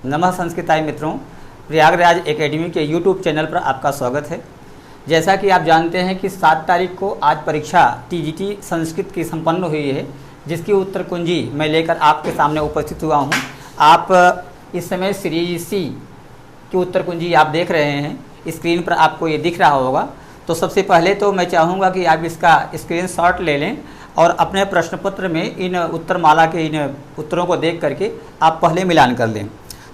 नमः संस्कृताय मित्रों, प्रयागराज एकेडमी के यूट्यूब चैनल पर आपका स्वागत है। जैसा कि आप जानते हैं कि 7 तारीख को आज परीक्षा टीजीटी संस्कृत की संपन्न हुई है, जिसकी उत्तर कुंजी मैं लेकर आपके सामने उपस्थित हुआ हूं। आप इस समय सीरीज सी की उत्तर कुंजी आप देख रहे हैं, स्क्रीन पर आपको ये दिख रहा होगा। तो सबसे पहले तो मैं चाहूँगा कि आप इसका स्क्रीनशॉट ले लें और अपने प्रश्न पत्र में इन उत्तरमाला के इन उत्तरों को देख करके आप पहले मिलान कर लें।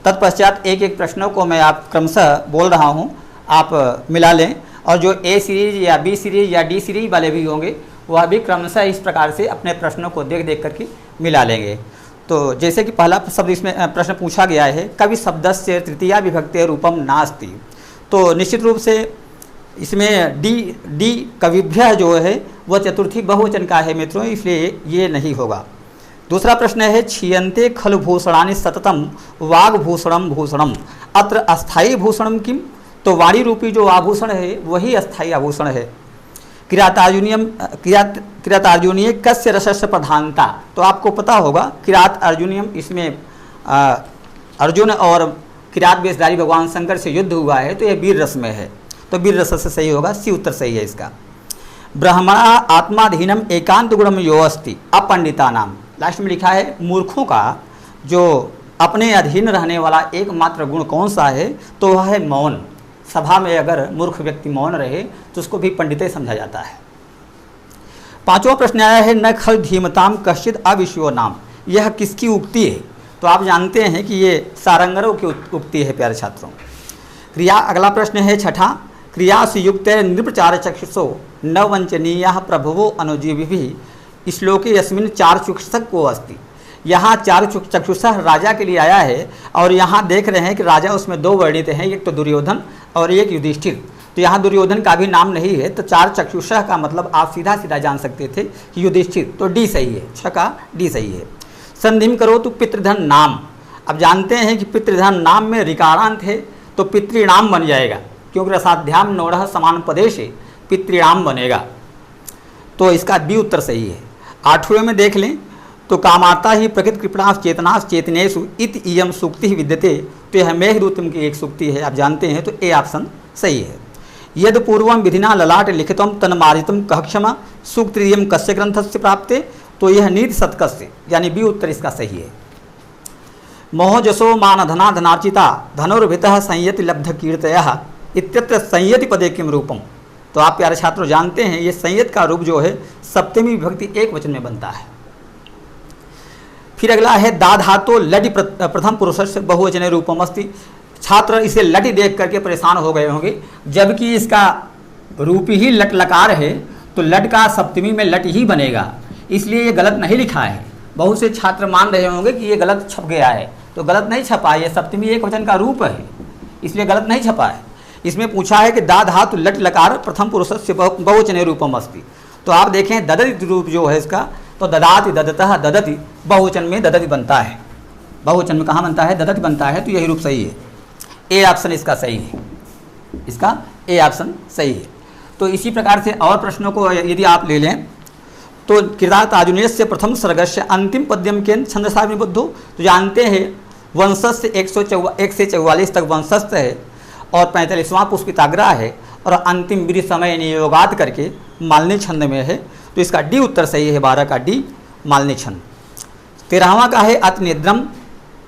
तत्पश्चात एक एक प्रश्नों को मैं आप क्रमशः बोल रहा हूं, आप मिला लें। और जो ए सीरीज या बी सीरीज या डी सीरीज वाले भी होंगे वह भी क्रमशः इस प्रकार से अपने प्रश्नों को देख देख करके मिला लेंगे। तो जैसे कि पहला शब्द इसमें प्रश्न पूछा गया है, कवि शब्दस्य तृतीया विभक्ते रूपम नास्ति। तो निश्चित रूप से इसमें डी कविभ्य जो है वह चतुर्थी बहुवचन का है मित्रों, इसलिए ये नहीं होगा। दूसरा प्रश्न है, क्षीयन्ते खलु भूषणानि सततम वाग्भूषणम भूषणम अत्र अस्थायी भूषणम किम। तो वाणी रूपी जो आभूषण है वही अस्थायी आभूषण है। किरात अर्जुनीय कस्य रसस्य प्रधानता। तो आपको पता होगा किरात अर्जुनियम, इसमें अर्जुन और किरात वेशधारी भगवान शंकर से युद्ध हुआ है, तो यह वीर रस में है, तो वीर रस से सही होगा, सी उत्तर सही है इसका। ब्रह्मणा आत्माधीनम एकांत गुणम यो अस्ति अपंडिता नाम। लास्ट में लिखा है मूर्खों का जो अपने अधीन रहने वाला एकमात्र गुण कौन सा है, तो वह है मौन। सभा में अगर मूर्ख व्यक्ति मौन रहे तो उसको भी पंडित समझा जाता है। पांचवा प्रश्न आया है, न खल धीमताम कश्चित अविश्वो नाम। यह किसकी उक्ति है? तो आप जानते हैं कि ये सारंगरों की उक्ति है प्यारे छात्रों। क्रिया, अगला प्रश्न है छठा, क्रिया से युक्त नृप्रचार चक्षुषो न वंचनीय प्रभुवो अनुजीवी श्लोके यस्मिन चार चक्षुषक को अस्ति। यहाँ चार चक्षुषः राजा के लिए आया है और यहाँ देख रहे हैं कि राजा उसमें दो वर्णित हैं, एक तो दुर्योधन और एक युधिष्ठिर। तो यहाँ दुर्योधन का भी नाम नहीं है, तो चार चक्षुषः का मतलब आप सीधा सीधा जान सकते थे कि युधिष्ठिर। तो डी सही है, छ का डी सही है। संधिम करो तो पितृधन नाम। अब जानते हैं कि पितृधन नाम में ऋकारांत है तो पितृणाम बन जाएगा, क्योंकि रसाध्याम नोढ़ समान पदेश है, पितृणाम बनेगा, तो इसका बी उत्तर सही है। आठवें में देख लें तो कामाता ही प्रकृत कृपणास चेतनास चेतनेषु इत इयम सूक्ति ही विद्यते। तो यह मेघदूतम की एक सूक्ति है, आप जानते हैं, तो ए ऑप्शन सही है। यद पूर्वम विधिना ललाट लिखितम तन्मारितम कह क्षमा सूक्तियम कस्य ग्रंथस्य प्राप्ते। तो यह नीति सत्कस्य यानी बी उत्तर इसका सही है। मोहजसो मान धना धनार्चिता धनुर्भितः संयति लब्ध कीर्तयः इत्यत्र संयति पदे किम रूपम। तो आप प्यारे छात्रों जानते हैं ये संयत का रूप जो है सप्तमी विभक्ति एक वचन में बनता है। फिर अगला है दा धातो लटि प्रथम पुरुषस्य बहुवचने रूपम अस्ति। छात्र इसे लटि देख करके परेशान हो गए होंगे, जबकि इसका रूप ही लट लकार है, तो लट का सप्तमी में लट ही बनेगा, इसलिए ये गलत नहीं लिखा है। बहुत से छात्र मान रहे होंगे कि ये गलत छप गया है, तो गलत नहीं छपा, ये सप्तमी एक वचन का रूप है, इसलिए गलत नहीं छपा है। इसमें पूछा है कि दा धातु लट लकार प्रथम पुरुषस्य बहुवचने रूपम अस्ति। तो आप देखें ददति रूप जो है इसका, तो ददाति ददतः ददति बहुवचन में ददति बनता है। बहुवचन में कहाँ बनता है? ददति बनता है, तो यही रूप सही है। ए ऑप्शन इसका सही है, इसका ए ऑप्शन सही है। तो इसी प्रकार से और प्रश्नों को यदि आप ले लें तो किरात आजुनेस्य प्रथम सर्गस्य अंतिम पद्यम के छंदसा निबद्धो। तो जानते हैं वंशस्थ 1 से 44 तक वंशस्थ है और 45वां पुष्पिताग्रह है और अंतिम विधि समय नियोगात करके मालनी छंद में है, तो इसका डी उत्तर सही है, 12 का डी मालनी छंद। 13वां का है अतनिद्रम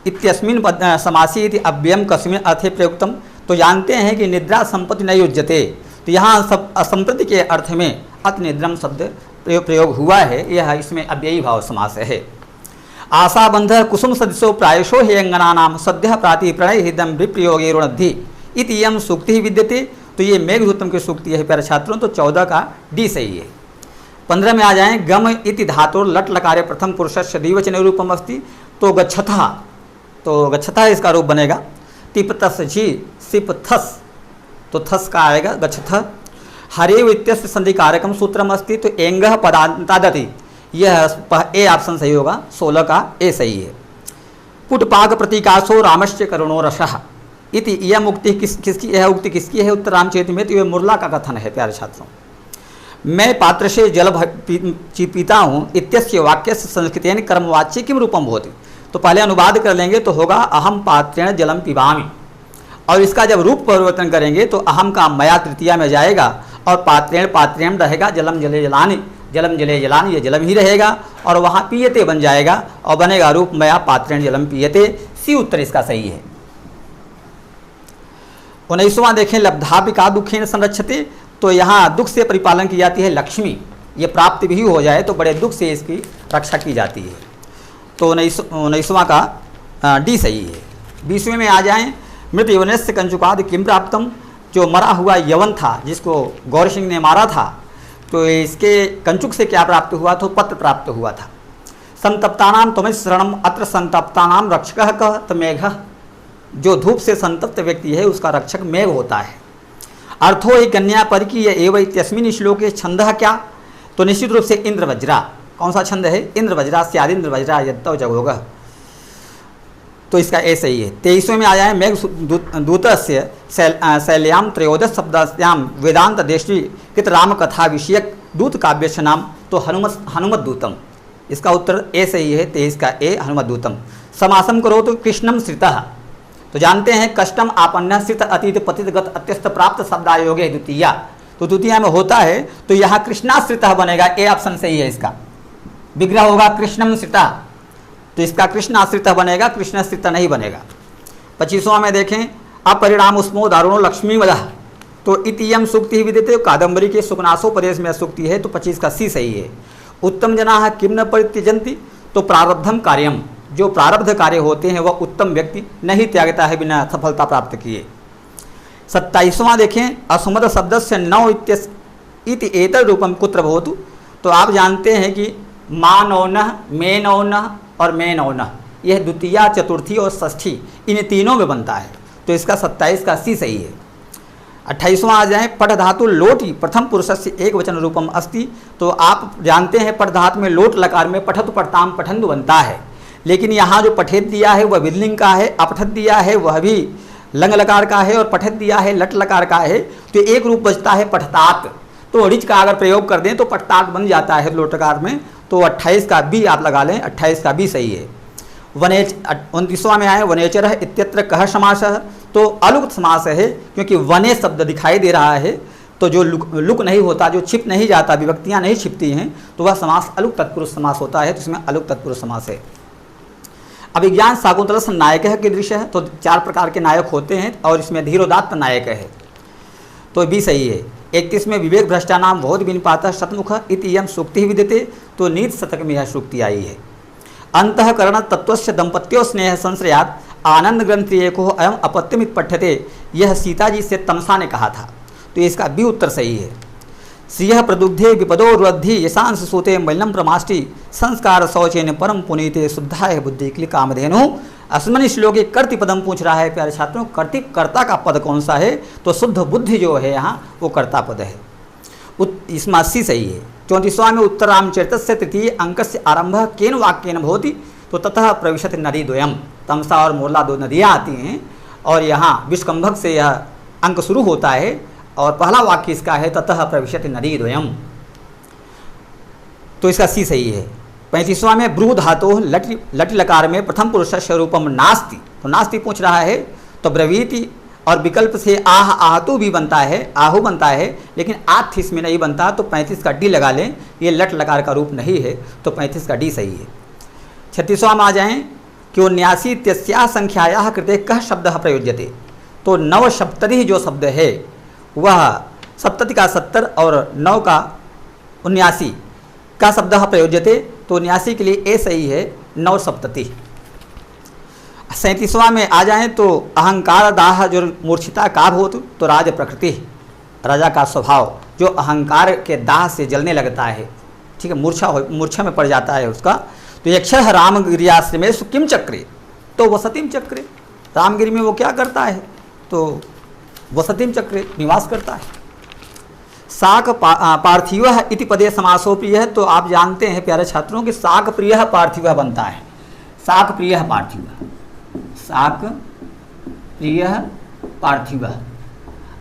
इत्यस्मिन समासी इति अव्ययम कस्मिन अर्थे प्रयुक्तम। तो जानते हैं कि निद्रा संपत्ति नहीं युज्यते, तो यहाँ सब असंप्रति के अर्थ में अतनिद्रम शब्द प्रयोग हुआ है, यह इसमें अव्ययी भाव समास है। आशाबंध कुसुम सदस्यो प्रायशो हे अंगना नाम सद्य प्राति प्रणय हृदय विप्रयोगे रुणद्धि इतियम सूक्ति विद्यते। तो ये मेघदूतम की सूक्ति है प्यारे छात्रों, तो 14 का डी सही है। 15 में आ जाएं, गम इति धातुर लट लकारे प्रथम पुरुषस्य द्विवचने रूपम अस्ति। तो गच्छथा, तो गच्छथा इसका रूप बनेगा। तिपतस जी सिपथस, तो थस का आएगा गच्छथ। हरेव इत्यस्य संधि कारकम सूत्रम अस्ति। तो एंगह पदांतादति, यह ए ऑप्शन सही होगा, 16 का ए सही है। पुटपाक प्रतीकासो रामश्च करुणो रसः इति यह उक्ति किसकी है? उक्ति किसकी है? उत्तर रामचरित में। तो यह मुरला का कथन है प्यारे छात्रों। मैं पात्र से जल पीता हूँ इत्यस्य वाक्य संस्कृतेन कर्मवाच्य किम रूपम भवति। तो पहले अनुवाद कर लेंगे तो होगा अहम पात्रेण जलम पिबामि, और इसका जब रूप परिवर्तन करेंगे तो अहम का मया तृतीया में जाएगा और पात्रेण पात्रेण रहेगा, जलम जले जलानि, जलम जले जलानि, ये जलम ही रहेगा और वहाँ पीयते बन जाएगा और बनेगा रूप मया पात्रेण जलम पीयते। सी उत्तर इसका सही है। 19वां देखें लब्धापिका दुखेन संरक्षते, तो यहाँ दुख से परिपालन की जाती है लक्ष्मी, ये प्राप्त भी हो जाए तो बड़े दुख से इसकी रक्षा की जाती है। तो 19वां का डी सही है। 20वें में आ जाएं मृत यवनस्य कंचुकाद किम प्राप्तम, जो मरा हुआ यवन था जिसको गौर सिंह ने मारा था, तो इसके कंचुक से क्या प्राप्त हुआ, तो पत्र प्राप्त हुआ था। संतप्तानाम त्वमेव शरणम अत्र संतप्तानाम रक्षकः कः त मेघः, जो धूप से संतप्त व्यक्ति है उसका रक्षक मेघ होता है। अर्थो ही कन्या पर की एवं इत्यस्मिन् श्लोके छंदः क्या, तो निश्चित रूप से इंद्र वज्रा, कौन सा छंद है, इंद्र वज्रा स्यादिंद्र वज्रा यत्तव जगोगः, तो इसका ए सही है। 23वें में आ जाए मेघ दूतस्य शैल्याम त्रयोदश शब्दास्याम वेदांत देशी कृत राम कथा विषयक दूत काव्यस्य नाम, तो हनुमत दूतम, इसका उत्तर ए सही है। 23 का ए हनुमत दूतम। समासम करो तो कृष्णम श्रितः, तो जानते हैं कष्टम आपन्न श्रित अतीत पतित गत अत्यस्त प्राप्त शब्दायोगे द्वितीया, तो द्वितीया में होता है तो यहाँ कृष्णाश्रितः बनेगा, ए ऑप्शन सही है इसका। विग्रह होगा कृष्णम श्रिता, तो इसका कृष्णाश्रितः बनेगा, कृष्णाश्रित नहीं बनेगा। 25वां में देखें अपरिणाम उस्मो दारुणो लक्ष्मी वलह, तो इतियम सूक्ति ही विदिते, कादम्बरी के सुकनासोपदेश में सूक्ति है, तो 25 का सी सही है। उत्तम जना किम न परित्यजंती, तो प्रारब्धम कार्यम, जो प्रारब्ध कार्य होते हैं वह उत्तम व्यक्ति नहीं त्यागता है बिना सफलता प्राप्त किए। 27वां देखें असुमद शब्द से नौ इति एतर रूपम कुत्र भवतु, तो आप जानते हैं कि मा नौनः मे नौनः और मे नौनः, यह द्वितीया चतुर्थी और षष्ठी इन तीनों में बनता है, तो इसका 27 का सी सही है। 28वां आ जाए पठ धातु लोटी प्रथम पुरुष से एक वचन रूपम अस्ति, तो आप जानते हैं पठ धातु में लोट लकार में पठतु पठताम पठंदु बनता है, लेकिन यहाँ जो पठेत दिया है वह विदलिंग का है, अपठत दिया है वह भी लंग लकार का है और पठत दिया है लट लकार का है, तो एक रूप बचता है पठतात, तो ऋच का अगर प्रयोग कर दें तो पठतात बन जाता है लोटकार में, तो 28 का बी आप लगा लें, 28 का बी सही है। 29वां में आए वनेचर इत्यत्र कह समास, तो अलुप्त समास है क्योंकि वने शब्द दिखाई दे रहा है, तो जो लुक नहीं होता, जो छिप नहीं जाता, विभक्तियाँ नहीं छिपती हैं, तो वह समास अलुप्त तत्पुरुष समास होता है, तो इसमें अलुप्त तत्पुरुष समास है। अभिज्ञान शाकुंतलस् नायक है कीदृश है, तो 4 प्रकार के नायक होते हैं और इसमें धीरोदात्त नायक है, तो बी सही है। 31 में विवेक भ्रष्टा नाम बहुत विनिपात शतमुख इतियम सूक्ति विद्यते, तो नीत शतक में यह सूक्ति आई है। अंतःकरण तत्वस्य दंपत्यो स्नेह संश्रयात आनंद ग्रंथि एको अयम अपत्यमित पठ्यते, यह सीता जी से तमसा ने कहा था, तो इसका बी उत्तर सही है। श्रिय प्रदुग्धे विपदो रुद्धि यशांश सूते मलिनम प्रमाष्टि संस्कार शौचेन परम पुनीते शुद्धाय बुद्धि क्लि कामधेनु। अस्मनि श्लोके कर्ति पदम पूछ रहा है प्यारे छात्रों, कर्ति कर्ता का पद कौन सा है, तो शुद्ध बुद्धि जो है यहाँ वो कर्ता पद है, इसमें 80 सही है। 34वां में उत्तरामचरित से तृतीय अंक से आरंभ केन वाक्येन भवति, तो ततः प्रविशति नदी द्वयम, तमसा और मोरला 2 नदियाँ आती हैं और यहाँ विष्कंभक से यह अंक शुरू होता है और पहला वाक्य इसका है ततः प्रविशति नदी द्वयम, तो इसका सी सही है। 35वां में ब्रू धातु लट लकार में प्रथम पुरुष स्वरूपम नास्ति, तो नास्ति पूछ रहा है, तो ब्रवीति और विकल्प से आह आहतु भी बनता है, आहु बनता है, लेकिन आथ इसमें नहीं बनता, तो 35 का डी लगा लें, ये लट लकार का रूप नहीं है, तो 35 का डी सही है। 36वां में आ जाएं कि 79 तस्या संख्याया कृते कह शब्द प्रयोज्यते, तो नवसप्तति जो शब्द है वह सप्तति का 70 और 9 का 79 का शब्द प्रयोज्यते, तो 79 के लिए ए सही है, नवसप्तति। 37वां में आ जाएं तो अहंकार दाह जो मूर्छिता का भूत, तो राज प्रकृति, राजा का स्वभाव जो अहंकार के दाह से जलने लगता है, ठीक है, मूर्छा में पड़ जाता है उसका, तो यक्षः रामगिरियाश्रमेषु किम चक्रे, तो वसतिम चक्रे, रामगिरी में वो क्या करता है, तो वसतिम चक्रे निवास करता है। शाक पार्थिव इति पदे समासो प्रिय, तो आप जानते हैं प्यारे छात्रों कि शाक प्रिय पार्थिव बनता है, शाक प्रिय पार्थिव, शाक प्रिय पार्थिव,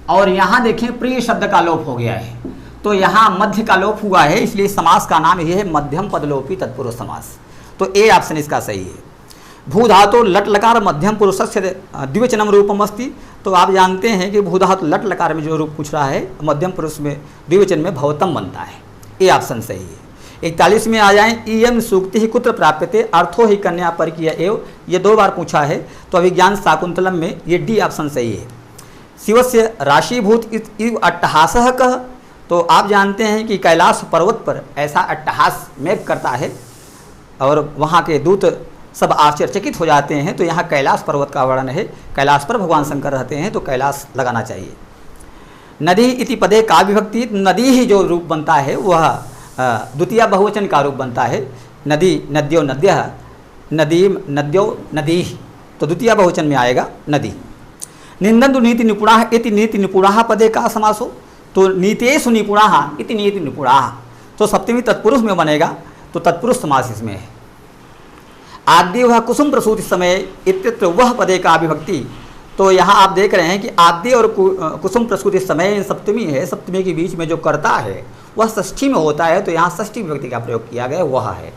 और यहाँ देखें प्रिय शब्द का लोप हो गया है, तो यहाँ मध्य का लोप हुआ है, इसलिए समास का नाम यह है मध्यम पदलोपी तत्पुरुष समास, तो ए ऑप्शन इसका सही है। भू धातु लट लकार मध्यम पुरुषस्य द्विवचनम रूपम अस्ति। तो आप जानते हैं कि भू धातु लट लकार में जो रूप पूछ रहा है मध्यम पुरुष में द्विवचन में भवतम बनता है, ये ऑप्शन सही है। 41 में आ जाएं, इयम सूक्ति ही कुत्र प्राप्यते अर्थो ही कन्या परिकीय एव, ये 2 बार पूछा है तो अभिज्ञान शाकुंतलम में ये डी ऑप्शन सही है। शिवस्य राशिभूत इव अट्टहासः कः, तो आप जानते हैं कि कैलाश पर्वत पर ऐसा अट्टहास मेघ करता है और वहाँ के दूत सब आश्चर्यचकित हो जाते हैं, तो यहाँ कैलाश पर्वत का वर्णन है। कैलाश पर भगवान शंकर रहते हैं तो कैलाश लगाना चाहिए। नदी इति पदे का विभक्ति, नदी ही जो रूप बनता है वह द्वितीय बहुवचन का रूप बनता है। नदी नद्यो नद्यः, नदी नद्यो नदी, तो द्वितीय बहुवचन में आएगा नदी। निंदन्तु नीति निपुणाः इति नीति निपुणाः पदे का समासो, तो नीतेषु निपुणाः इति नीति निपुणाः, तो सप्तमी तत्पुरुष में बनेगा, तो तत्पुरुष समास इसमें है। आद्य वह कुसुम प्रसूति समय इत्यत्र वह पदे का विभक्ति, तो यहाँ आप देख रहे हैं कि आद्य और कुसुम प्रसूति समय सप्तमी है, सप्तमी के बीच में जो करता है वह षष्ठी में होता है, तो यहाँ षष्ठी विभक्ति का प्रयोग किया गया वह है।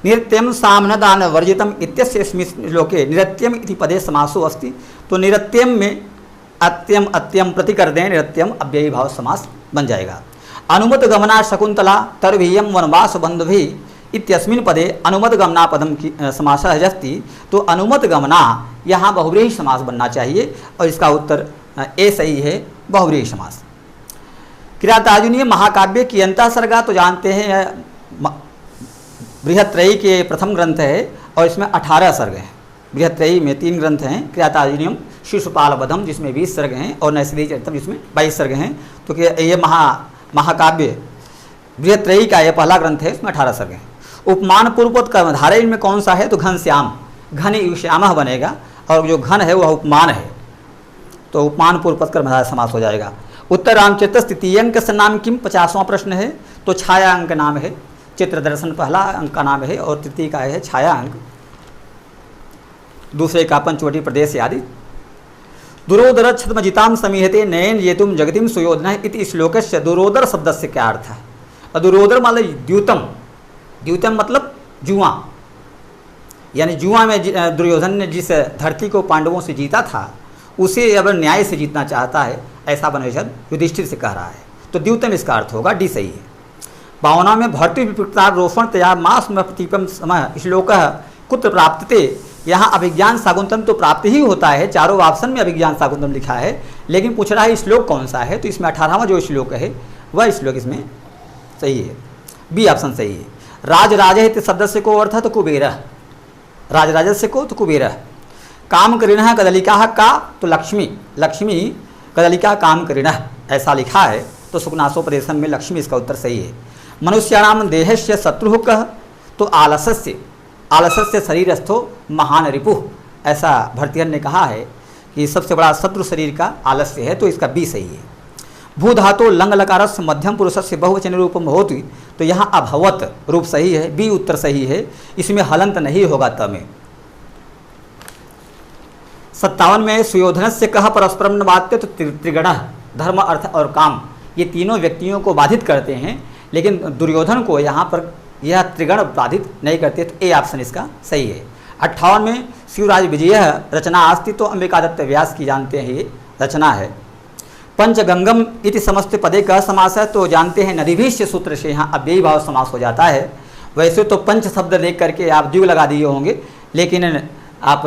निरत्यम सामनदान वर्जितम इत्यस्मिन् श्लोके निरत्यम इति पदे समासो अस्ति, तो निरत्यम में अत्यम अत्यम प्रति कर दें, निरत्यम अव्ययी भाव समास बन जाएगा। अनुमत गमना शकुंतला तरवीयम वनवास बंधुभि इत्यस्मिन् पदे अनुमत गमना पदम की समासः अस्ति, तो अनुमत गमना यहाँ बहुव्रीहि समास बनना चाहिए और इसका उत्तर ए सही है, बहुव्रीहि समास। किरातार्जुनीय महाकाव्य की अंतःसर्गा तो जानते हैं बृहत्त्रयी के प्रथम ग्रंथ है और इसमें 18 सर्ग हैं। बृहत्त्रयी में 3 ग्रंथ हैं, किरातार्जुनीयम शिशुपाल वधम जिसमें 20 सर्ग हैं और नैषधीय चरितम जिसमें 22 सर्ग हैं। तो ये महाकाव्य बृहत्त्रयी का ये पहला ग्रंथ है, इसमें 18 सर्ग हैं। उपमान पूर्वपद कर्मधारय में कौन सा है, तो घनश्याम, घन युष्यामः बनेगा और जो घन है वह उपमान है, तो उपमान पूर्वपद कर्मधारय समास हो जाएगा। उत्तर रामचरित तृतीय अंक से नाम किम, 50वां प्रश्न है, तो छाया अंक नाम है। चित्र दर्शन पहला अंक का नाम है और तृतीय का है छाया अंक, दूसरे का पंचवटी प्रदेश आदि। दुरोदर छद्मजिताम समीहते नयन येतुम जगतिम सुयोधन इति श्लोकस्य दुरोदर शब्द से क्या अर्थ है। दुरोदर मतलब द्यूतम, द्यूतम मतलब जुआ, यानी जुआ में दुर्योधन ने जिस धरती को पांडवों से जीता था उसे अब न्याय से जीतना चाहता है, ऐसा वनवेषद युधिष्ठिर से कह रहा है, तो द्यूतम इसका अर्थ होगा, डी सही है। 52 में भर्तृ विप्रतार रोषण तया मास में प्रतीपम समय श्लोक कुत्र प्राप्तते, यहाँ अभिज्ञान शाकुंतलम तो प्राप्त ही होता है, चारों ऑप्शन में अभिज्ञान शाकुंतलम लिखा है, लेकिन पूछ रहा है श्लोक कौन सा है, तो इसमें 18वां जो श्लोक है वह श्लोक इसमें सही है, बी ऑप्शन सही है। राज राज सदस्य को अर्थ तो कुबेर, राज राजस्य को तो कुबेर। काम करिणः कदलिका का, तो लक्ष्मी, लक्ष्मी कदलिका काम करिणः ऐसा लिखा है, तो सुखनासोपदेशम में लक्ष्मी इसका उत्तर सही है। मनुष्याणाम देहस्य शत्रु कः, तो आलसस्य, आलसस्य शरीरस्थो महान रिपुः, ऐसा भर्तृहरि ने कहा है कि सबसे बड़ा शत्रु शरीर का आलस्य है, तो इसका बी सही है। भू धातु लंग लकारस्य मध्यम पुरुषस्य बहुवचन रूपम होति, तो यहाँ अभवत रूप सही है, बी उत्तर सही है, इसमें हलंत नहीं होगा त में। 57 में सुयोधनस्य कह परस्परम न बाध्य, तो त्रिगण धर्म अर्थ और काम ये तीनों व्यक्तियों को बाधित करते हैं, लेकिन दुर्योधन को यहाँ पर यह त्रिगण बाधित नहीं करते, तो ए ऑप्शन इसका सही है। 58 में शिवराज विजय रचना अस्ति, तो अंबिका दत्त व्यास की जानते हैं ये रचना है। पंचगंगम इति समस्त पदे का समास है, तो जानते हैं नदीभीष्य सूत्र से यहाँ अव्ययी भाव समास हो जाता है। वैसे तो पंच शब्द देख करके आप द्विग लगा दिए होंगे, लेकिन आप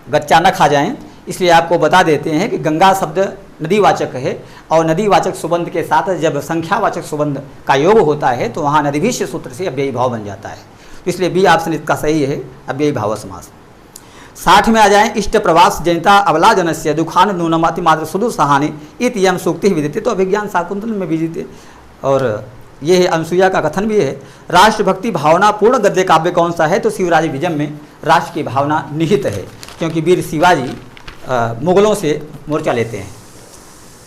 गच्चा न खा जाएं, इसलिए आपको बता देते हैं कि गंगा शब्द नदीवाचक है और नदीवाचक सुबंध के साथ जब संख्यावाचक सुबंध का योग होता है तो वहाँ नदीभीष्य सूत्र से अव्ययी भाव बन जाता है, इसलिए बी ऑप्शन इसका सही है, अव्ययी भाव समास। 60 में आ जाएं, इष्ट प्रवास जनिता अबला जनस्य दुखान नूनमाति मात्र सुदु सहानि इति यम सूक्ति विदिते, तो अभिज्ञान शाकुंतल में विदिते, और ये है अनसुईया का कथन भी है। राष्ट्रभक्ति भावना पूर्ण गद्य काव्य कौन सा है, तो शिवराज विजय में राष्ट्र की भावना निहित है, क्योंकि वीर शिवाजी मुगलों से मोर्चा लेते हैं।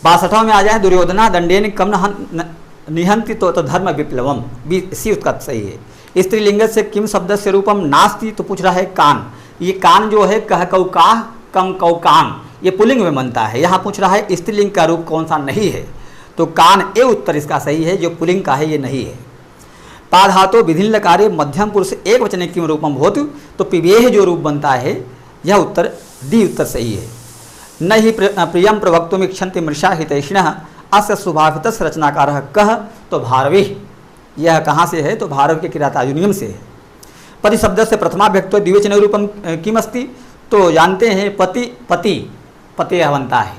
62 में आ जाए, दुर्योधना दंडेन कम निहंति तो धर्म विप्लवम, बी सी उसका सही है। स्त्रीलिंग से किम शब्द से रूपम नास्ति, तो पूछ रहा है कान, ये कान जो है कह कौकाह कम कौकान, ये पुलिंग में बनता है, यहाँ पूछ रहा है स्त्रीलिंग का रूप कौन सा नहीं है, तो कान ए उत्तर इसका सही है, जो पुलिंग का है ये नहीं है। पा धातो विधिन लकारे मध्यम पुरुष एक वचने किम रूपम भवतु, तो पिबेह जो रूप बनता है यह उत्तर डी उत्तर सही है। न ही प्रियम प्रवक्तुम इच्छन्ति मृषा हितैषिणः अस्य स्वभावित रचनाकार कह, तो भारवी यह कहाँ से है, तो भारव के किरातार्जुनीयम से है। पति शब्द से प्रथमाभ्यक्तो द्विवचन रूपम किम अस्ति, तो जानते हैं पति पति पति यह बनता है,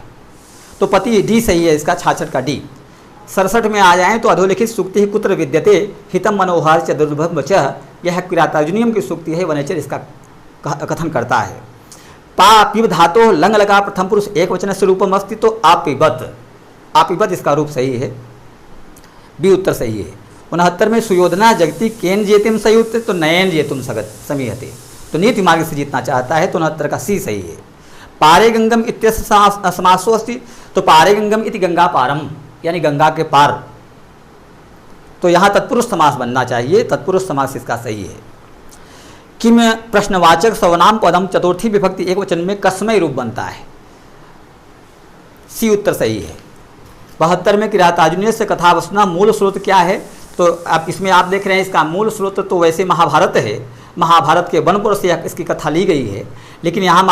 तो पति डी सही है इसका, 66 का डी। 67 में आ जाएं तो अधोलिखित सूक्ति ही कुत्र विद्यते हितम मनोहार च दुर्भग वचः, यह किरातार्जुनीयम की सूक्ति है, वनेचर इसका कथन करता है। पा पिब धातो लंग लगा प्रथम पुरुष एक वचन से रूपम अस्ति, तो आपिबत इसका रूप सही है, बी उत्तर सही है। 69 में सुयोधना जगती केन जेतिम संयुक्त, तो नयन जेतुम सगत समीहते, तो नीति मार्ग से जीतना चाहता है, तो 69 का सी सही है। पारे गंगम इत्यस्य समासो अस्ति, तो पारे गंगम इति गंगा पारम, यानी गंगा के पार, तो यहाँ तत्पुरुष समास बनना चाहिए, तत्पुरुष समास इसका सही है। किम प्रश्नवाचक सर्वनाम पदम चतुर्थी विभक्ति एक वचन में कसमय रूप बनता है, सी उत्तर सही है। 72 में किरातार्जुनीय से कथा वसना मूल स्रोत क्या है, तो अब इसमें आप देख रहे हैं इसका मूल स्रोत तो वैसे महाभारत है, महाभारत के वनपुर से इसकी कथा ली गई है, लेकिन यहाँ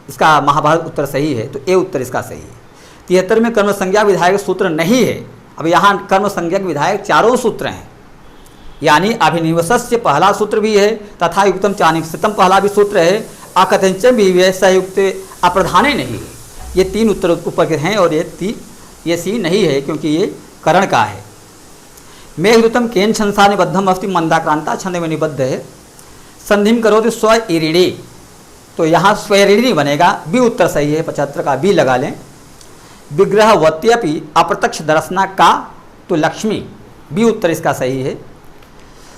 इसका महाभारत उत्तर सही है, तो ए उत्तर इसका सही है। 73 में कर्म संज्ञा विधायक सूत्र नहीं है, अब यहाँ कर्म संज्ञक विधायक चारों सूत्र हैं, यानी अभिनिवस्य पहला सूत्र भी है, तथा युक्तम चानिक्षतम पहला भी सूत्र है, अकथंच भी संयुक्त अप्रधाने नहीं है, ये 3 उत्तर ऊपर के हैं, और ये सी नहीं है क्योंकि ये करण का है। मेघदूतम केन छंसा निबद्धम अस्ति, मंदाक्रांता छंद में निबद्ध है। संधिम करो तो स्व इरिणी, तो यहाँ स्वरिणी बनेगा, बी उत्तर सही है, 75 का बी लगा लें। विग्रहवत्यपि अप्रत्यक्ष दर्शना का, तो लक्ष्मी, बी उत्तर इसका सही है।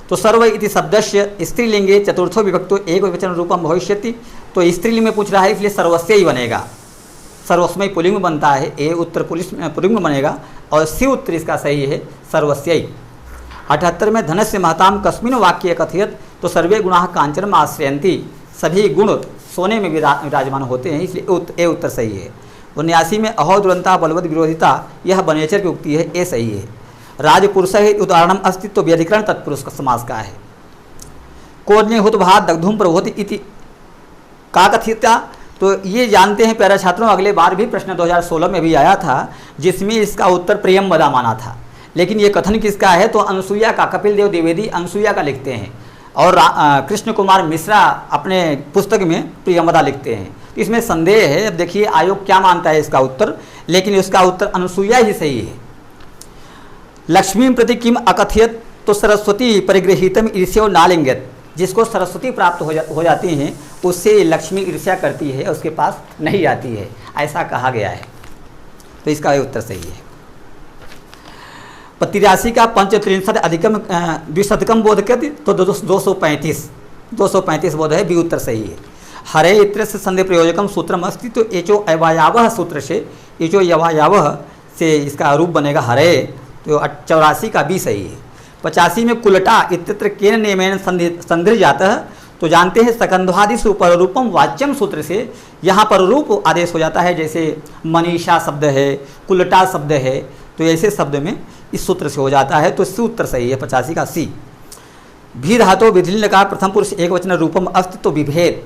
तो सर्व इति शब्दस्य स्त्रीलिंगे चतुर्थो विभक्तो एक वचन रूपम भविष्यति, तो स्त्रीलिंग में पूछ रहा है इसलिए सर्वस्व ही बनेगा, सर्वस्मय पुलिंग बनता है, ए उत्तर पुलिंग बनेगा, और सी उत्तर इसका सही है, सर्वस्यई। 78 में धनस्य महताम कस्मिन वाक्य कथयत, तो सर्वे गुणाः कांचन आश्रयंती, सभी गुण सोने में विराजमान होते हैं, इसलिए ए उत्तर सही है। 79 में अहो दुरंता बलवद विरोधिता, यह बनेचर की उक्ति है, ए सही है। राजपुरुष उदाहरणम अस्ति, तो व्यधिकरण तत्पुरुष का समास का है। कोज्ञ हुत भात दग्धुम प्रभोति इति का कथिता, तो ये जानते हैं प्यारे छात्रों, अगले बार भी प्रश्न 2016 में भी आया था, जिसमें इसका उत्तर प्रियंवदा माना था, लेकिन ये कथन किसका है, तो अनसुईया का, कपिल देव द्विवेदी अनसुईया का लिखते हैं, और कृष्ण कुमार मिश्रा अपने पुस्तक में प्रियंवदा लिखते हैं, तो इसमें संदेह है। अब देखिए आयोग क्या मानता है इसका उत्तर, लेकिन इसका उत्तर अनसुईया ही सही है। लक्ष्मी प्रति किम अकथयत, तो सरस्वती परिगृहीतम ईर्ष्यो नालिंगत, जिसको सरस्वती प्राप्त हो जाती हैं उससे लक्ष्मी ईर्ष्या करती है, उसके पास नहीं जाती है, ऐसा कहा गया है, तो इसका उत्तर सही है। 83 का 35 अधिकम द्विशतकम बोध कहते, तो 235 बोध है, बी उत्तर सही है। हरे इत्र से संदेह प्रयोजकम सूत्रम अस्ति, तो एचो अवायावह सूत्र से, एचो यवायावह से इसका रूप बनेगा हरे, तो 84 का बी सही है। 85 में कुलटा इत्यत्र केन नियमेन संधि जाता है, तो जानते हैं सकंध्वादिशु पररूपम वाच्यम सूत्र से यहाँ पररूप आदेश हो जाता है, जैसे मनीषा शब्द है, कुलटा शब्द है, तो ऐसे शब्द में इस सूत्र से हो जाता है, तो सी उत्तर सही है, 85 का सी। भी धातो विधिलिंग लकार प्रथम पुरुष एक वचन रूपम अस्ति, तो विभेद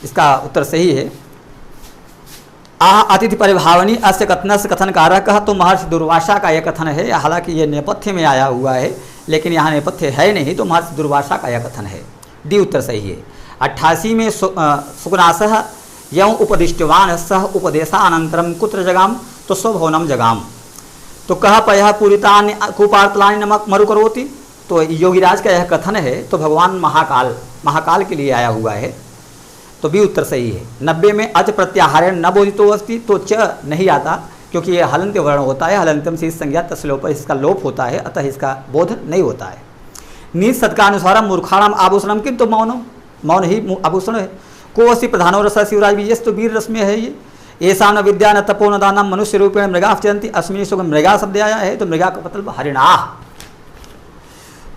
इसका उत्तर सही है। आह अतिथि परिभावनी अस्य कथन से कथन कारक, तो महर्षि दुर्वासा का यह कथन है, हालांकि ये नेपथ्य में आया हुआ है, लेकिन यहाँ नेपथ्य है नहीं, तो महर्षि दुर्वासा का यह कथन है, डी उत्तर सही है। 88 में सुगनासः यं उपदिष्टवान सह उपदेशानंतरम कुत्र जगाम, तो स्वभवनम जगाम, तो कह पयः पूरितानि कुपार्तलानि नमक मरुकरोति, तो योगीराज का यह कथन है, तो भगवान महाकाल के लिए आया हुआ है, तो बी उत्तर सही है। 90 में अच प्रत्याहारेण न बोधितो अस्ति, तो च नहीं आता क्योंकि यह हलंत्य वर्ण होता है, हलंत्यम से इस संज्ञा तस्लोप इसका लोप होता है, अतः इसका बोध नहीं होता है। नीच सत्कानुसारम मूर्खाणाम आभूषणम, किंतु मौन ही आभूषण है। को अस्ति प्रधानो रस शिवराज विजय, तो वीर रस में है ये। ऐसा न विद्या न तपो न दानम मनुष्य रूपेण मृगा चरंती, अस्मिन सुख मृगा शब्द आया है, तो मृगा का मतलब हरिणा।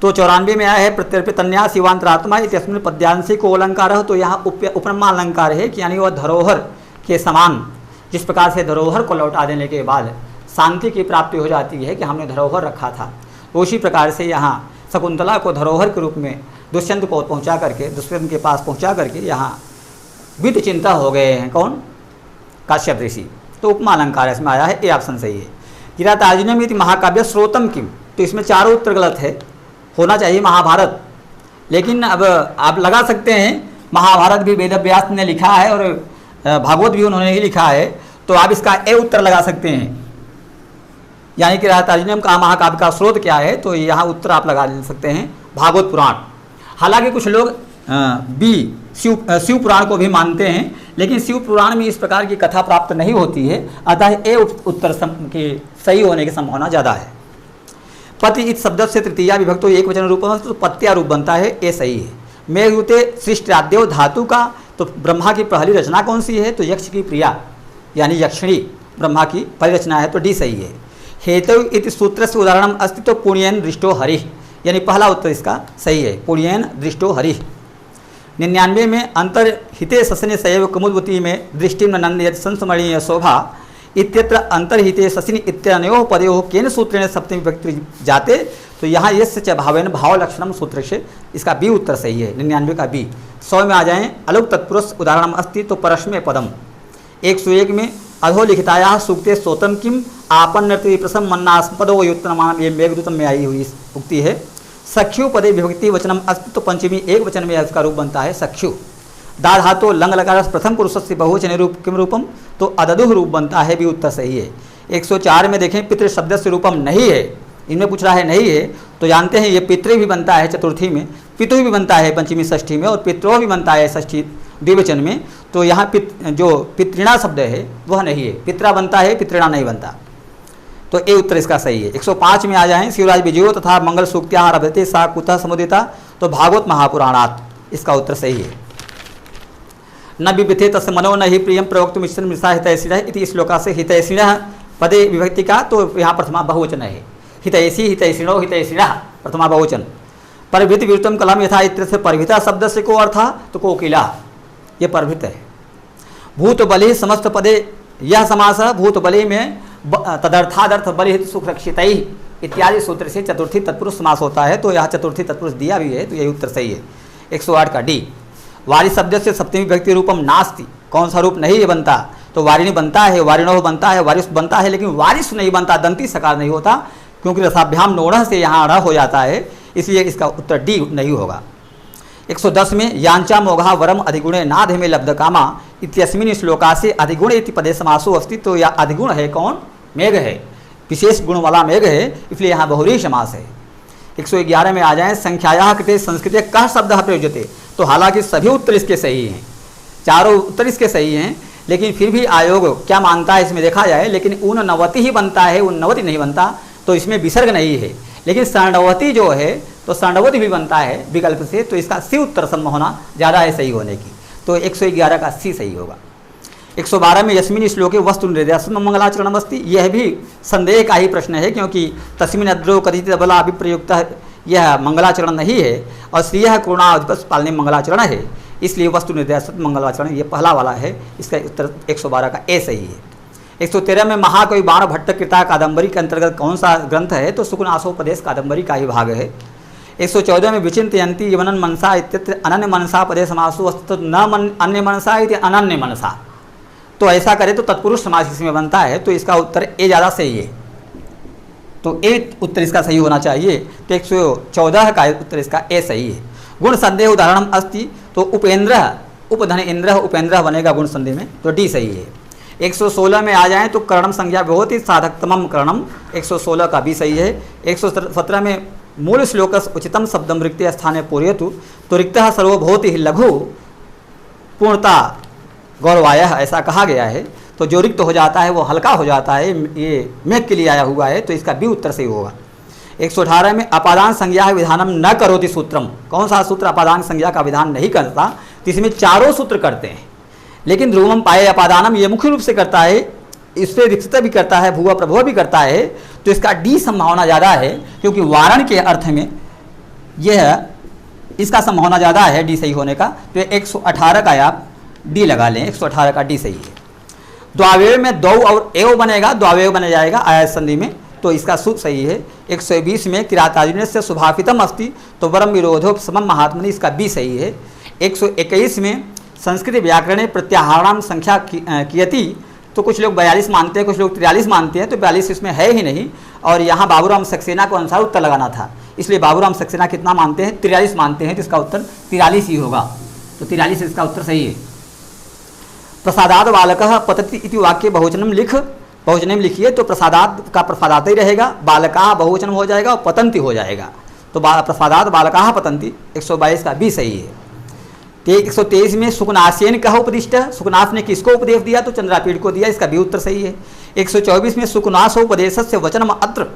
तो 94 में आया है प्रत्यर्पितन्या शिवांतरात्मा इत्यस्मिन् पद्यांशी को अलंकार, तो यहाँ उपमा अलंकार है कि यानी वह धरोहर के समान, जिस प्रकार से धरोहर को लौटा देने के बाद शांति की प्राप्ति हो जाती है कि हमने धरोहर रखा था, तो उसी प्रकार से यहाँ शकुंतला को धरोहर के रूप में दुष्यंत को पहुंचा करके, दुष्यंत के पास पहुंचा करके यहाँ वित्त चिंता हो गए हैं कौन? काश्यप ऋषि। तो उपमा अलंकार इसमें आया है, ए ऑप्शन सही है। किरातार्जुनीयम इति महाकाव्य स्रोतम किम, तो इसमें चारों उत्तर गलत है, होना चाहिए महाभारत। लेकिन अब आप लगा सकते हैं महाभारत भी वेद व्यास ने लिखा है और भागवत भी उन्होंने ही लिखा है, तो आप इसका ए उत्तर लगा सकते हैं। यानी कि किरातार्जुनीयम का महाकाव्य का स्रोत क्या है, तो यहाँ उत्तर आप लगा सकते हैं भागवत पुराण। हालांकि कुछ लोग बी शिव पुराण को भी मानते हैं, लेकिन शिव पुराण में इस प्रकार की कथा प्राप्त नहीं होती है, अतः ए उत्तर के सही होने की संभावना ज़्यादा है। पति इस शब्द से तृतीया विभक्तो एक वचन रूप में, तो पत्या रूप बनता है, ए सही है। मेघदूते सृष्टाद्यो धातु का, तो ब्रह्मा की पहली रचना कौन सी है? तो यक्ष की प्रिया यानी यक्षिणी ब्रह्मा की पहली रचना है, तो डी सही है। हेतु इति सूत्र से उदाहरण अस्ति, तो पुण्यन दृष्टो हरि, यानी पहला उत्तर इसका सही है, पुण्यन दृष्टो हरि। 99 में अंतर्हिते ससने सैव कुमुद्वती में दृष्टि नंद यदि संस्मरणीय शोभा इत्यत्र अंतर्हिते ससिनी इत्यनयोः पदयोः केन सूत्रेण सप्तमी विभक्ति जाते, तो यहाँ यस्य च भावेन भाव लक्षणम सूत्र से इसका बी उत्तर सही है, 99 का बी। 100 में आ जाएं अलुक तत्पुरुष उदाहरण अस्ति, तो परस्मै पदम। 101 में अधोलिखितायाः सूक्ते स्तोत्रम किम आपन्नति प्रसम मन्नास्पदो युत्तमान, ये मेघदूतम में आई हुई उक्ति है। सख्यु पदे विभक्ति वचनम अस्ति, तो पंचमी एक वचन में इसका रूप बनता है सख्यु। दा धातो लंग लकार प्रथम पुरुष से बहुवचन रूप किम रूपम, तो अददुह रूप बनता है, भी उत्तर सही है। 104 में देखें पितृ शब्द से रूपम नहीं है, इनमें पूछ रहा है नहीं है, तो जानते हैं ये पितृ भी बनता है चतुर्थी में, पितु भी बनता है पंचमी षष्ठी में, और पित्रो भी बनता है षष्ठी द्विवचन में। तो यहाँ जो पितृणा शब्द है वह नहीं है, पित्रा बनता है, पितृणा नहीं बनता, तो ए उत्तर इसका सही है। 105 में आ जाएं शिवराज विजयो तथा मंगल सूक्त्या रभते सा कुतः समुदिता, तो भागवत महापुराणात, इसका उत्तर सही है। न बिबिथे तस् मनो न ही प्रियम प्रवक्तुम मिश्रण मिश्रा हितैषिणः इति श्लोका से हितैषिणः पदे विभक्ति का, तो यहाँ प्रथमा बहुवचन है, हितैषी हितैषिणो हितैषिणः प्रथमा बहुवचन। परभृत विरुद्धम कलम यथा इत्र से परभृता शब्द से को अर्थ, तो कोकिला, ये परभृत है। भूत बलि समस्त पदे, यह समास भूत बलि में तदर्थादर्थ बलि सुरक्षित इत्यादि सूत्र से चतुर्थी तत्पुरुष समास होता है, तो यहाँ चतुर्थी तत्पुरुष दिया भी है, तो यही उत्तर सही है। 108 का डी। वारि शब्द से सप्तमी व्यक्ति रूपम नास्ति, कौन सा रूप नहीं बनता, तो वारिणी बनता है, वारिणोह बनता है, वारिस बनता है, लेकिन वारिस नहीं बनता, दंती सकार नहीं होता, क्योंकि रसाभ्याम नोढ़ से यहाँ ड़ हो जाता है, इसलिए इसका उत्तर डी नहीं होगा। 110 में यांचा मोघा वरम अधिगुणे नाधे में लब्ध कामा इत्यस्मिन श्लोका से अधिगुण इति पदे समासो अस्ति, तो यह अधिगुण है कौन? मेघ है, विशेष गुण वाला मेघ है, इसलिए यहाँ बहुरी समास है। 111 में आ जाएं संख्याया कृते संस्कृत कः शब्द प्रयुज्यते, तो हालांकि सभी उत्तर इसके सही हैं, चारों उत्तर इसके सही हैं, लेकिन फिर भी आयोग क्या मानता है इसमें देखा जाए, लेकिन ऊननवति ही बनता है, उन्नवति नहीं बनता, तो इसमें विसर्ग नहीं है। लेकिन स्वर्णवती जो है, तो स्वर्णवती भी बनता है विकल्प से, तो इसका सी उत्तर संभावना ज़्यादा है सही होने की, तो 111 का सी सही होगा। 112 में यस्मिन श्लोके वस्तु निर्देशन मंगलाचरण अस्ति, यह भी संदेह का ही प्रश्न है, क्योंकि तस्मिन अद्रो कथित बला अभिप्रयुक्त यह मंगलाचरण नहीं है, और श्रिय करुणाधिपस पालने मंगलाचरण है, इसलिए वस्तु निर्देशित मंगलाचरण ये पहला वाला है, इसका उत्तर 112 का ए सही है। 113 में महाकवि बाण भट्ट कृता कादम्बरी के अंतर्गत कौन सा ग्रंथ है, तो सुकुनासोपदेश कादम्बरी का ही भाग है। 114 में विचिंतयन्ति यमनन मनसा इत्यत्र अनन्य मनसा पदे समासो अस्ति, न अन्य मनसा इति अनन्य मनसा, तो ऐसा करे तो तत्पुरुष समास इसमें बनता है, तो इसका उत्तर ए ज़्यादा सही है, तो ए उत्तर इसका सही होना चाहिए, तो 114 का उत्तर इसका ए सही है। गुण संदेह उदाहरण अस्ति, तो उपेंद्र उपधन इंद्र उपेंद्र बनेगा गुण संदेह में, तो डी सही है। 116 में आ जाएं तो कर्णम संज्ञा बहुत ही साधकतमम कर्णम, 116 का भी सही है। 117 में मूल श्लोकस उचितम शब्दम रिक्ते स्थाने पूर्यतु, तो रिक्तः सर्वभौति ही लघु पूर्णता गौरवाय, ऐसा कहा गया है, तो जो रिक्त हो जाता है वो हल्का हो जाता है, ये मेघ के लिए आया हुआ है, तो इसका भी उत्तर सही होगा। 118 में अपादान संज्ञा विधानम न करोति सूत्रम, कौन सा सूत्र अपादान संज्ञा का विधान नहीं करता, तो इसमें चारों सूत्र करते हैं, लेकिन ध्रुवम पाए अपादानम ये मुख्य रूप से करता है, इससे रिक्त भी करता है, भुवा प्रभुव भी करता है, तो इसका डी संभावना ज़्यादा है, क्योंकि वारण के अर्थ में यह इसका संभावना ज़्यादा है डी सही होने का, तो 118 का आप डी लगा लें, 118 का डी सही है। द्वावेय में दो और एव बनेगा, द्वावेय बन जाएगा आया संधि में, तो इसका सु सही है। 120 में किरातार्जुनीय से शुभाफितम अस्ति, तो वरम विरोधोपशमम महात्मनि, इसका बी सही है। 121 में संस्कृत व्याकरणे प्रत्याहाराम संख्या कियति, तो कुछ लोग 42 मानते हैं, कुछ लोग 43 मानते हैं, तो 42 इसमें है ही नहीं, और यहाँ बाबूराम सक्सेना को अनुसार उत्तर लगाना था, इसलिए बाबूराम सक्सेना कितना मानते हैं, 43 मानते हैं, तो इसका उत्तर 43 ही होगा, तो 43 इसका उत्तर सही है। प्रसादाद बालकः पतति इति वाक्य बहुवचनम बहुवचन में लिखिए, तो प्रसादाद का प्रसादात ही रहेगा, बालकाः बहुवचन हो जाएगा और पतंति हो जाएगा, तो प्रसादाद बालकाः पतंति, 122 का भी सही है। 123 में सुकनासेन कहा उपदिष्ट, सुकनास ने किसको उपदेश दिया, तो चंद्रापीठ को दिया, इसका भी उत्तर सही है। 124 में सुकनासोपदेशस्य वचनम अत्र,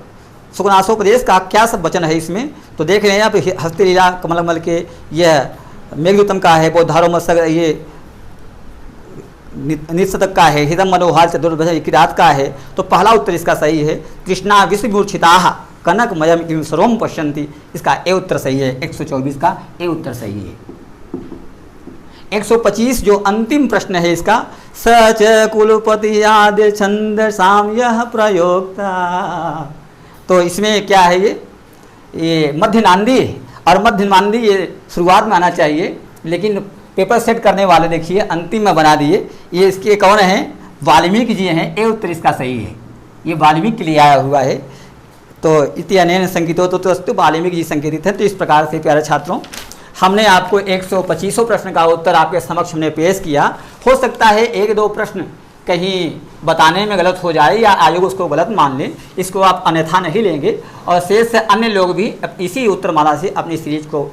सुकनासोपदेश का क्या सब वचन है इसमें, तो देख रहे हैं आप, हस्ती लीला कमलमल के, यह मेघदूतम का है, बौद्धारो ये निशतक का है, हिदम मनोहार चतुर्भुज किरात का है, तो पहला उत्तर इसका सही है। कृष्णा विश्वमूर्छिताः कनकमयम इव सर्वम पश्यन्ति, इसका ए उत्तर सही है, 124 का ए उत्तर सही है। 125 जो अंतिम प्रश्न है इसका, सच कुलपति आदि छंद साम्य प्रयोक्ता, तो इसमें क्या है, ये मध्य नांदी है, और मध्य नांदी ये शुरुआत में आना चाहिए, लेकिन पेपर सेट करने वाले देखिए अंतिम में बना दिए। ये इसके कौन हैं, वाल्मीकि जी हैं, ए उत्तर इसका सही है, ये वाल्मीकि के लिए आया हुआ है, तो इति अनेन संकेतो तो वाल्मीकि जी संकेतित है। तो इस प्रकार से प्यारे छात्रों, हमने आपको 125 प्रश्न का उत्तर आपके समक्ष हमने पेश किया। हो सकता है एक दो प्रश्न कहीं बताने में गलत हो जाए या आयोग उसको गलत मान ले, इसको आप अन्यथा नहीं लेंगे, और शेष से अन्य लोग भी इसी उत्तरमाला से अपनी सीरीज को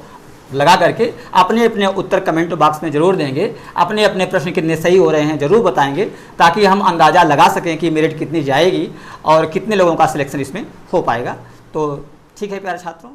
लगा करके अपने अपने उत्तर कमेंट बॉक्स में ज़रूर देंगे, अपने अपने प्रश्न कितने सही हो रहे हैं ज़रूर बताएंगे, ताकि हम अंदाज़ा लगा सकें कि मेरिट कितनी जाएगी और कितने लोगों का सिलेक्शन इसमें हो पाएगा। तो ठीक है प्यारे छात्रों।